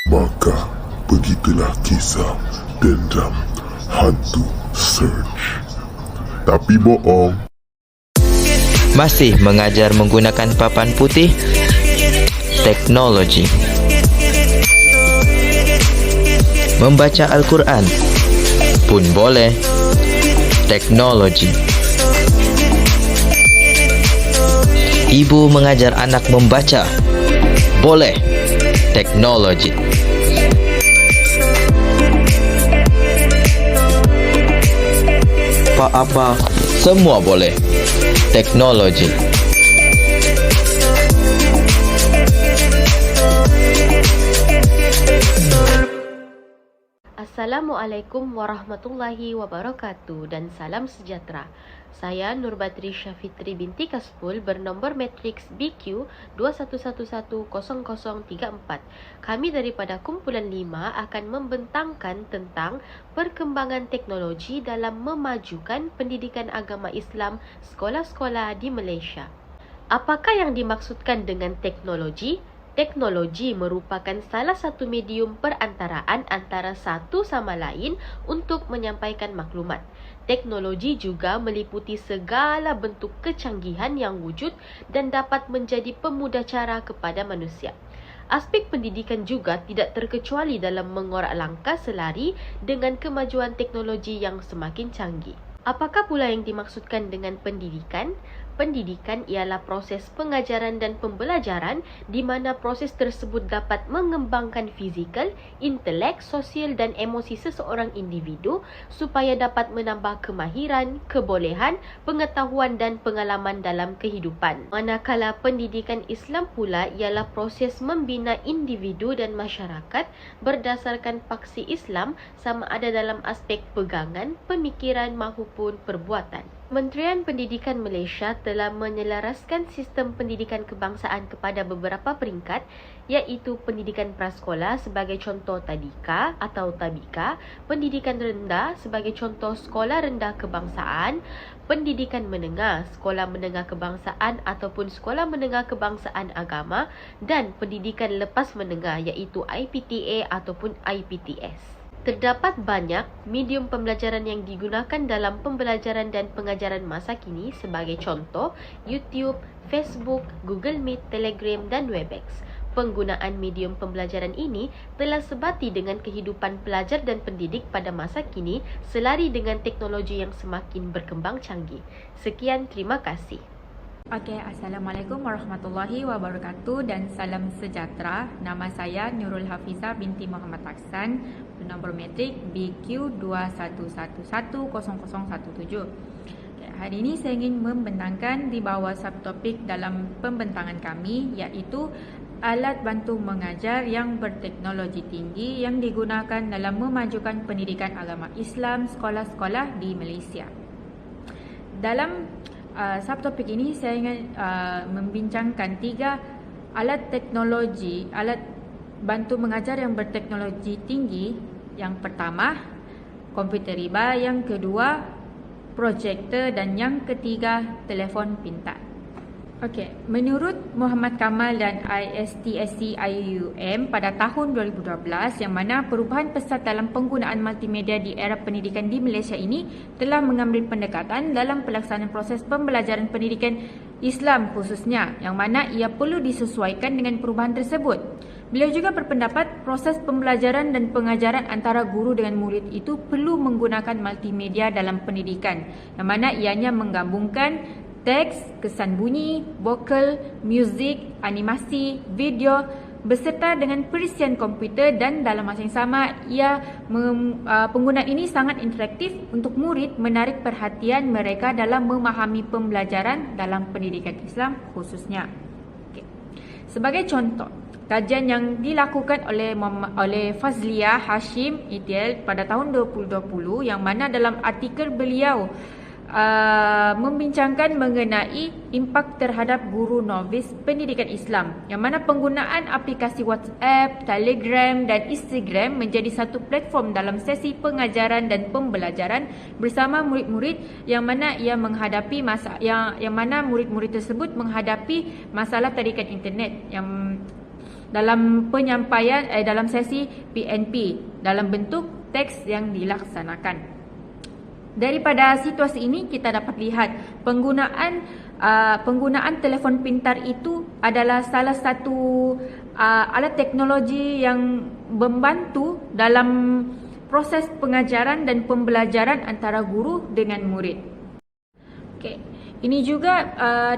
Maka begitulah kisah dendam hantu Surge. Tapi bohong. Masih mengajar menggunakan papan putih? Teknologi. Membaca Al-Quran pun boleh? Teknologi. Ibu mengajar anak membaca? Boleh? Teknologi. Apa-apa, semua boleh. Teknologi. Assalamualaikum warahmatullahi wabarakatuh dan salam sejahtera. Saya Nurbadri Syafitri binti Kaspul bernombor matriks BQ 21110034. Kami daripada kumpulan 5 akan membentangkan tentang perkembangan teknologi dalam memajukan pendidikan agama Islam sekolah-sekolah di Malaysia. Apakah yang dimaksudkan dengan teknologi? Teknologi merupakan salah satu medium perantaraan antara satu sama lain untuk menyampaikan maklumat. Teknologi juga meliputi segala bentuk kecanggihan yang wujud dan dapat menjadi pemudah cara kepada manusia. Aspek pendidikan juga tidak terkecuali dalam mengorak langkah selari dengan kemajuan teknologi yang semakin canggih. Apakah pula yang dimaksudkan dengan pendidikan? Pendidikan ialah proses pengajaran dan pembelajaran di mana proses tersebut dapat mengembangkan fizikal, intelek, sosial dan emosi seseorang individu supaya dapat menambah kemahiran, kebolehan, pengetahuan dan pengalaman dalam kehidupan. Manakala pendidikan Islam pula ialah proses membina individu dan masyarakat berdasarkan paksi Islam sama ada dalam aspek pegangan, pemikiran maupun perbuatan. Kementerian Pendidikan Malaysia telah menyelaraskan sistem pendidikan kebangsaan kepada beberapa peringkat iaitu pendidikan prasekolah sebagai contoh tadika atau tabika, pendidikan rendah sebagai contoh sekolah rendah kebangsaan, pendidikan menengah, sekolah menengah kebangsaan ataupun sekolah menengah kebangsaan agama dan pendidikan lepas menengah iaitu IPTA ataupun IPTS. Terdapat banyak medium pembelajaran yang digunakan dalam pembelajaran dan pengajaran masa kini sebagai contoh YouTube, Facebook, Google Meet, Telegram dan Webex. Penggunaan medium pembelajaran ini telah sebati dengan kehidupan pelajar dan pendidik pada masa kini selari dengan teknologi yang semakin berkembang canggih. Sekian, terima kasih. Assalamualaikum warahmatullahi wabarakatuh dan salam sejahtera. Nama saya Nurul Hafizah binti Muhammad Aksan, bernombor matrik BQ 21110017. Hari ini saya ingin membentangkan di bawah subtopik dalam pembentangan kami iaitu alat bantu mengajar yang berteknologi tinggi yang digunakan dalam memajukan pendidikan agama Islam sekolah-sekolah di Malaysia. Dalam subtopik ini saya ingin membincangkan 3 alat teknologi, alat bantu mengajar yang berteknologi tinggi. Yang pertama, komputer riba, yang kedua, projektor dan yang ketiga, telefon pintar. Menurut Muhammad Kamal dan ISTSC IUM pada tahun 2012 yang mana perubahan pesat dalam penggunaan multimedia di era pendidikan di Malaysia ini telah mengambil pendekatan dalam pelaksanaan proses pembelajaran pendidikan Islam khususnya yang mana ia perlu disesuaikan dengan perubahan tersebut. Beliau juga berpendapat proses pembelajaran dan pengajaran antara guru dengan murid itu perlu menggunakan multimedia dalam pendidikan yang mana ianya menggabungkan teks, kesan bunyi, vokal, muzik, animasi, video beserta dengan perisian komputer dan dalam masa yang sama penggunaan ini sangat interaktif untuk murid menarik perhatian mereka dalam memahami pembelajaran dalam pendidikan Islam khususnya. Sebagai contoh, kajian yang dilakukan oleh Fazlia Hashim Itiel pada tahun 2020 yang mana dalam artikel beliau membincangkan mengenai impak terhadap guru novis pendidikan Islam yang mana penggunaan aplikasi WhatsApp, Telegram dan Instagram menjadi satu platform dalam sesi pengajaran dan pembelajaran bersama murid-murid yang mana ia menghadapi yang mana murid-murid tersebut menghadapi masalah tarikan internet yang dalam penyampaian dalam sesi PNP dalam bentuk teks yang dilaksanakan. Daripada situasi ini kita dapat lihat penggunaan telefon pintar itu adalah salah satu alat teknologi yang membantu dalam proses pengajaran dan pembelajaran antara guru dengan murid. Okay. Ini juga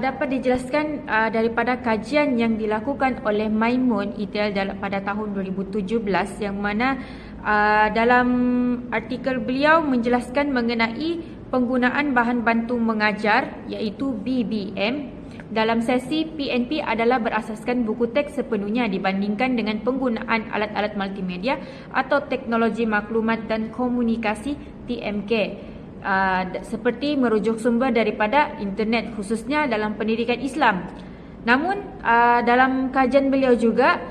dapat dijelaskan daripada kajian yang dilakukan oleh Maimun et al. Pada tahun 2017 yang mana dalam artikel beliau menjelaskan mengenai penggunaan bahan bantu mengajar iaitu BBM dalam sesi PNP adalah berasaskan buku teks sepenuhnya dibandingkan dengan penggunaan alat-alat multimedia atau teknologi maklumat dan komunikasi TMK. Seperti merujuk sumber daripada internet khususnya dalam pendidikan Islam. Namun dalam kajian beliau juga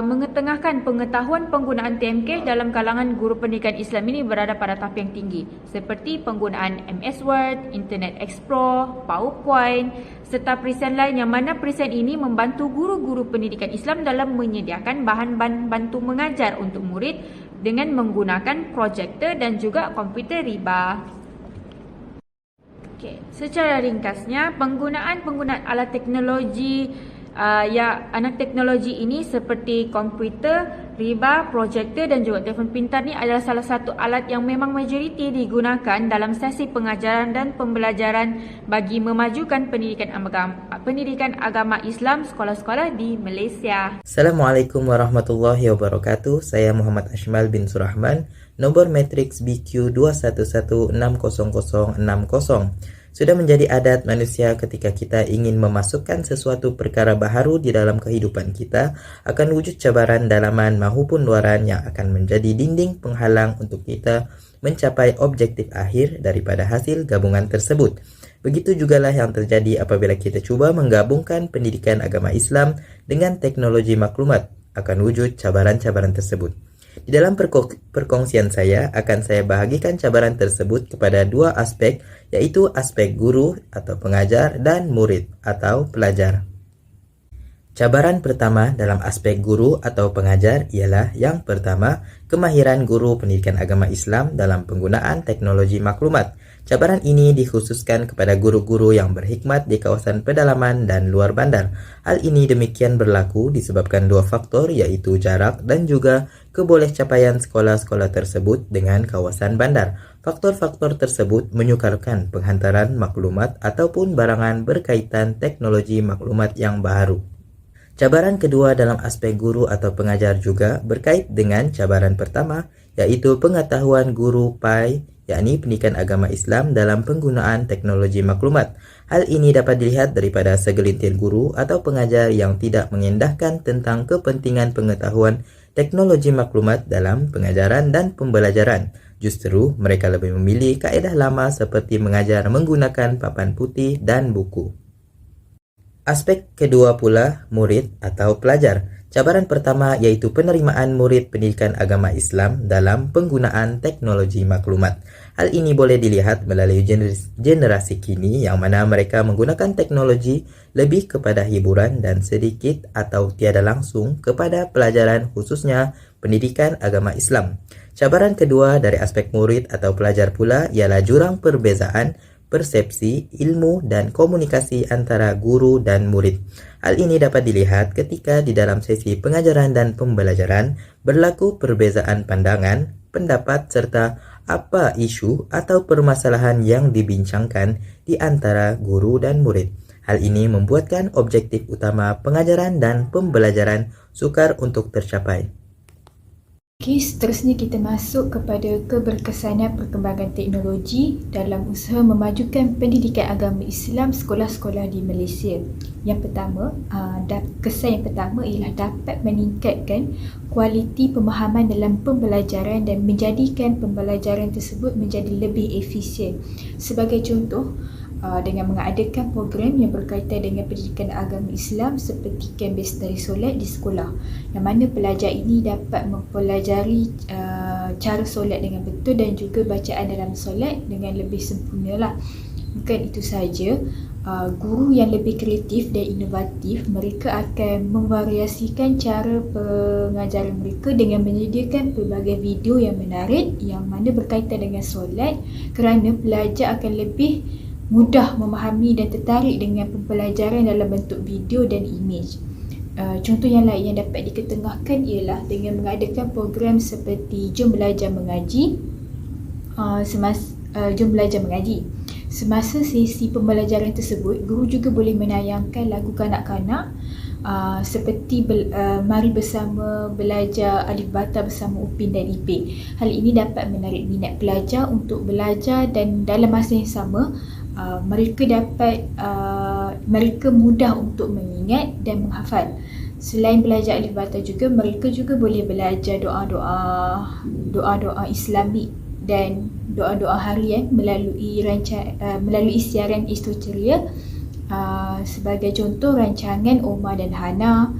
mengetengahkan pengetahuan penggunaan TMK dalam kalangan guru pendidikan Islam ini berada pada tahap yang tinggi seperti penggunaan MS Word, Internet Explorer, PowerPoint serta present lain yang mana present ini membantu guru-guru pendidikan Islam dalam menyediakan bahan-bahan bantu mengajar untuk murid dengan menggunakan projektor dan juga komputer riba. Okay. Secara ringkasnya, penggunaan alat teknologi anak teknologi ini seperti komputer, riba, projektor dan juga telefon pintar ni adalah salah satu alat yang memang majoriti digunakan dalam sesi pengajaran dan pembelajaran bagi memajukan pendidikan agama Islam sekolah-sekolah di Malaysia. Assalamualaikum warahmatullahi wabarakatuh. Saya Muhammad Ashmal bin Surahman, nomor matriks BQ 211600060. Sudah menjadi adat manusia ketika kita ingin memasukkan sesuatu perkara baharu di dalam kehidupan kita, akan wujud cabaran dalaman maupun luaran yang akan menjadi dinding penghalang untuk kita mencapai objektif akhir daripada hasil gabungan tersebut. Begitu jugalah yang terjadi apabila kita cuba menggabungkan pendidikan agama Islam dengan teknologi maklumat, akan wujud cabaran-cabaran tersebut. Di dalam perkongsian saya, akan saya bahagikan cabaran tersebut kepada dua aspek, yaitu aspek guru atau pengajar dan murid atau pelajar. Cabaran pertama dalam aspek guru atau pengajar ialah yang pertama, kemahiran guru pendidikan agama Islam dalam penggunaan teknologi maklumat. Cabaran ini dikhususkan kepada guru-guru yang berkhidmat di kawasan pedalaman dan luar bandar. Hal ini demikian berlaku disebabkan dua faktor, yaitu jarak dan juga kebolehcapaian sekolah-sekolah tersebut dengan kawasan bandar. Faktor-faktor tersebut menyukarkan penghantaran maklumat ataupun barangan berkaitan teknologi maklumat yang baharu. Cabaran kedua dalam aspek guru atau pengajar juga berkait dengan cabaran pertama, yaitu pengetahuan guru PAI, yakni pendidikan agama Islam dalam penggunaan teknologi maklumat. Hal ini dapat dilihat daripada segelintir guru atau pengajar yang tidak mengendahkan tentang kepentingan pengetahuan teknologi maklumat dalam pengajaran dan pembelajaran. Justru mereka lebih memilih kaedah lama seperti mengajar menggunakan papan putih dan buku. Aspek kedua pula, murid atau pelajar. Cabaran pertama yaitu penerimaan murid pendidikan agama Islam dalam penggunaan teknologi maklumat. Hal ini boleh dilihat melalui generasi kini yang mana mereka menggunakan teknologi lebih kepada hiburan dan sedikit atau tiada langsung kepada pelajaran khususnya pendidikan agama Islam. Cabaran kedua dari aspek murid atau pelajar pula ialah jurang perbezaan persepsi, ilmu, dan komunikasi antara guru dan murid. Hal ini dapat dilihat ketika di dalam sesi pengajaran dan pembelajaran berlaku perbezaan pandangan, pendapat, serta apa isu atau permasalahan yang dibincangkan di antara guru dan murid. Hal ini membuatkan objektif utama pengajaran dan pembelajaran sukar untuk tercapai. Okey, seterusnya kita masuk kepada keberkesanan perkembangan teknologi dalam usaha memajukan pendidikan agama Islam sekolah-sekolah di Malaysia. Yang pertama, kesan yang pertama ialah dapat meningkatkan kualiti pemahaman dalam pembelajaran dan menjadikan pembelajaran tersebut menjadi lebih efisien. Sebagai contoh, dengan mengadakan program yang berkaitan dengan pendidikan agama Islam seperti kem bestari solat di sekolah, yang mana pelajar ini dapat mempelajari cara solat dengan betul dan juga bacaan dalam solat dengan lebih sempurnalah. Bukan itu sahaja, guru yang lebih kreatif dan inovatif, mereka akan memvariasikan cara pengajaran mereka dengan menyediakan pelbagai video yang menarik yang mana berkaitan dengan solat, kerana pelajar akan lebih mudah memahami dan tertarik dengan pembelajaran dalam bentuk video dan imej. Contoh yang lain yang dapat diketengahkan ialah dengan mengadakan program seperti Jom Belajar Mengaji. Jom Belajar Mengaji. Semasa sesi pembelajaran tersebut, guru juga boleh menayangkan lagu kanak-kanak seperti Mari Bersama Belajar Alif Bata bersama Upin dan Ipin. Hal ini dapat menarik minat pelajar untuk belajar dan dalam masa yang sama, mereka mudah untuk mengingat dan menghafal. Selain belajar Alif Bata juga, mereka juga boleh belajar doa-doa Islamik dan doa-doa harian melalui siaran Astro Ceria. Sebagai contoh, rancangan Oma dan Hana,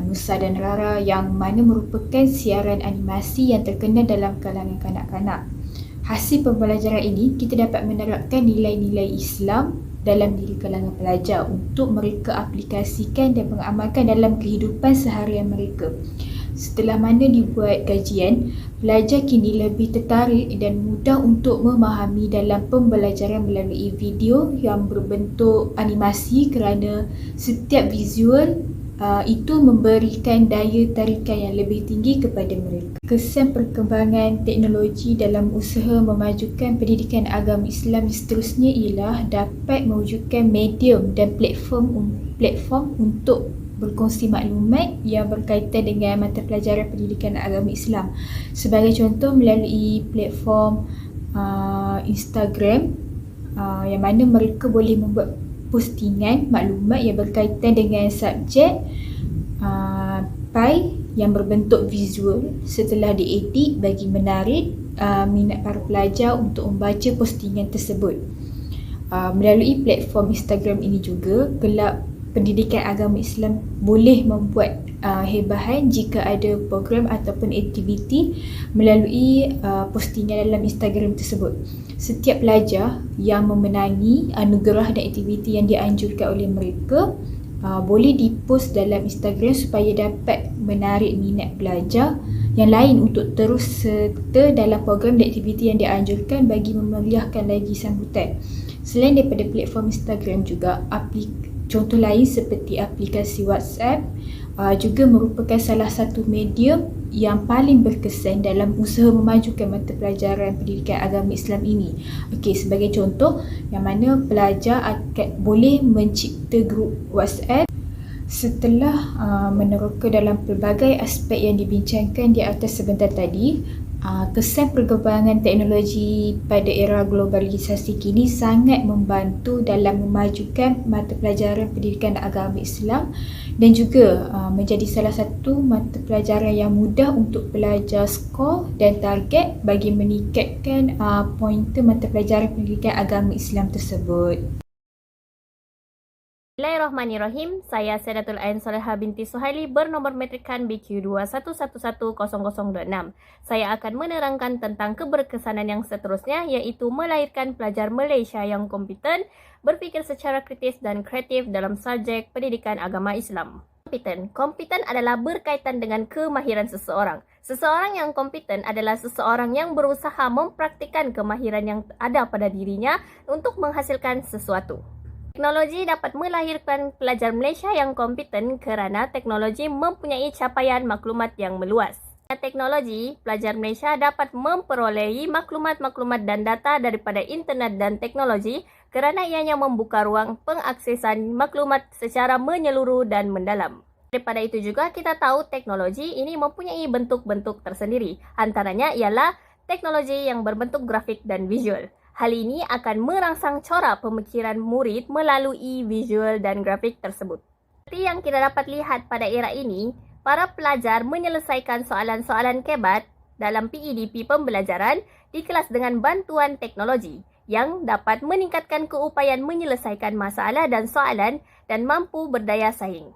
Nusa dan Rara yang mana merupakan siaran animasi yang terkenal dalam kalangan kanak-kanak. Hasil pembelajaran ini, kita dapat menerapkan nilai-nilai Islam dalam diri kalangan pelajar untuk mereka aplikasikan dan mengamalkan dalam kehidupan seharian mereka. Setelah mana dibuat kajian, pelajar kini lebih tertarik dan mudah untuk memahami dalam pembelajaran melalui video yang berbentuk animasi kerana setiap visual itu memberikan daya tarikan yang lebih tinggi kepada mereka. Kesan perkembangan teknologi dalam usaha memajukan pendidikan agama Islam seterusnya ialah dapat mewujudkan medium dan platform untuk berkongsi maklumat yang berkaitan dengan mata pelajaran pendidikan agama Islam. Sebagai contoh, melalui platform Instagram yang mana mereka boleh membuat postingan maklumat yang berkaitan dengan subjek PAI yang berbentuk visual setelah diedit bagi menarik minat para pelajar untuk membaca postingan tersebut. Melalui platform Instagram ini juga, kelab pendidikan agama Islam boleh membuat hebahan jika ada program ataupun aktiviti melalui postingan dalam Instagram tersebut. Setiap pelajar yang memenangi anugerah dan aktiviti yang dianjurkan oleh mereka boleh dipost dalam Instagram supaya dapat menarik minat pelajar yang lain untuk terus serta dalam program dan aktiviti yang dianjurkan bagi memeriahkan lagi sambutan. Selain daripada platform Instagram juga, contoh lain seperti aplikasi WhatsApp juga merupakan salah satu medium yang paling berkesan dalam usaha memajukan mata pelajaran pendidikan agama Islam ini. Sebagai contoh, yang mana pelajar boleh mencipta grup WhatsApp. Setelah meneroka dalam pelbagai aspek yang dibincangkan di atas sebentar tadi, kesan perkembangan teknologi pada era globalisasi kini sangat membantu dalam memajukan mata pelajaran pendidikan agama Islam dan juga menjadi salah satu mata pelajaran yang mudah untuk pelajar skor dan target bagi meningkatkan pointer mata pelajaran pendidikan agama Islam tersebut. Bismillahirrahmanirrahim. Saya Sedatul Ain Soleha binti Suhaili bernomor metrikan BQ21110026. Saya akan menerangkan tentang keberkesanan yang seterusnya, iaitu melahirkan pelajar Malaysia yang kompeten, berfikir secara kritis dan kreatif dalam subjek pendidikan agama Islam. Kompeten adalah berkaitan dengan kemahiran seseorang. Seseorang yang kompeten adalah seseorang yang berusaha mempraktikkan kemahiran yang ada pada dirinya untuk menghasilkan sesuatu. Teknologi dapat melahirkan pelajar Malaysia yang kompeten kerana teknologi mempunyai capaian maklumat yang meluas. Dengan teknologi, pelajar Malaysia dapat memperolehi maklumat-maklumat dan data daripada internet dan teknologi kerana ianya membuka ruang pengaksesan maklumat secara menyeluruh dan mendalam. Daripada itu juga kita tahu teknologi ini mempunyai bentuk-bentuk tersendiri. Antaranya ialah teknologi yang berbentuk grafik dan visual. Hal ini akan merangsang corak pemikiran murid melalui visual dan grafik tersebut. Seperti yang kita dapat lihat pada era ini, para pelajar menyelesaikan soalan-soalan kebat dalam PEDP pembelajaran di kelas dengan bantuan teknologi yang dapat meningkatkan keupayaan menyelesaikan masalah dan soalan dan mampu berdaya saing.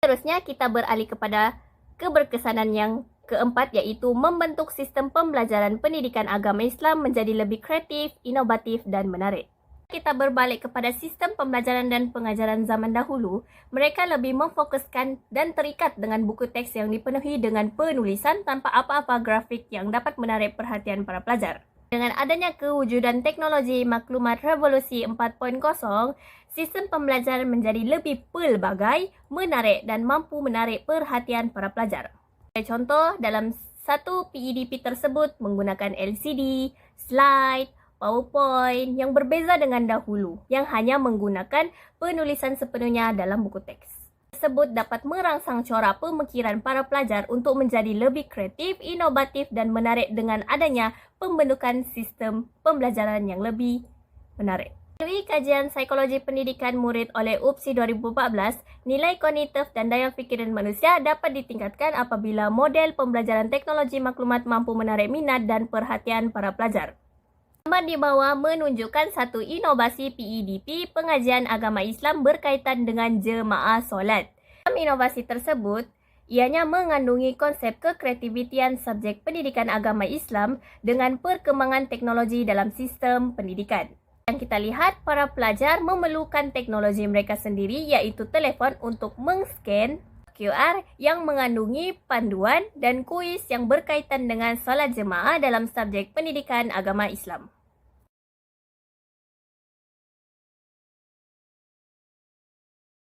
Seterusnya kita beralih kepada keberkesanan yang keempat, iaitu membentuk sistem pembelajaran pendidikan agama Islam menjadi lebih kreatif, inovatif dan menarik. Kita berbalik kepada sistem pembelajaran dan pengajaran zaman dahulu, mereka lebih memfokuskan dan terikat dengan buku teks yang dipenuhi dengan penulisan tanpa apa-apa grafik yang dapat menarik perhatian para pelajar. Dengan adanya kewujudan teknologi maklumat revolusi 4.0, sistem pembelajaran menjadi lebih pelbagai, menarik dan mampu menarik perhatian para pelajar. Sebagai contoh, dalam satu PEDP tersebut menggunakan LCD, slide, PowerPoint yang berbeza dengan dahulu yang hanya menggunakan penulisan sepenuhnya dalam buku teks. Tersebut dapat merangsang corak pemikiran para pelajar untuk menjadi lebih kreatif, inovatif dan menarik dengan adanya pembentukan sistem pembelajaran yang lebih menarik. Melalui kajian psikologi pendidikan murid oleh UPSI 2014, nilai kognitif dan daya fikiran manusia dapat ditingkatkan apabila model pembelajaran teknologi maklumat mampu menarik minat dan perhatian para pelajar. Gambar di bawah menunjukkan satu inovasi PEDP pengajian agama Islam berkaitan dengan jemaah solat. Dalam inovasi tersebut, ianya mengandungi konsep kekreativitian subjek pendidikan agama Islam dengan perkembangan teknologi dalam sistem pendidikan. Yang kita lihat, para pelajar memerlukan teknologi mereka sendiri iaitu telefon untuk mengscan QR yang mengandungi panduan dan kuis yang berkaitan dengan solat jemaah dalam subjek pendidikan agama Islam.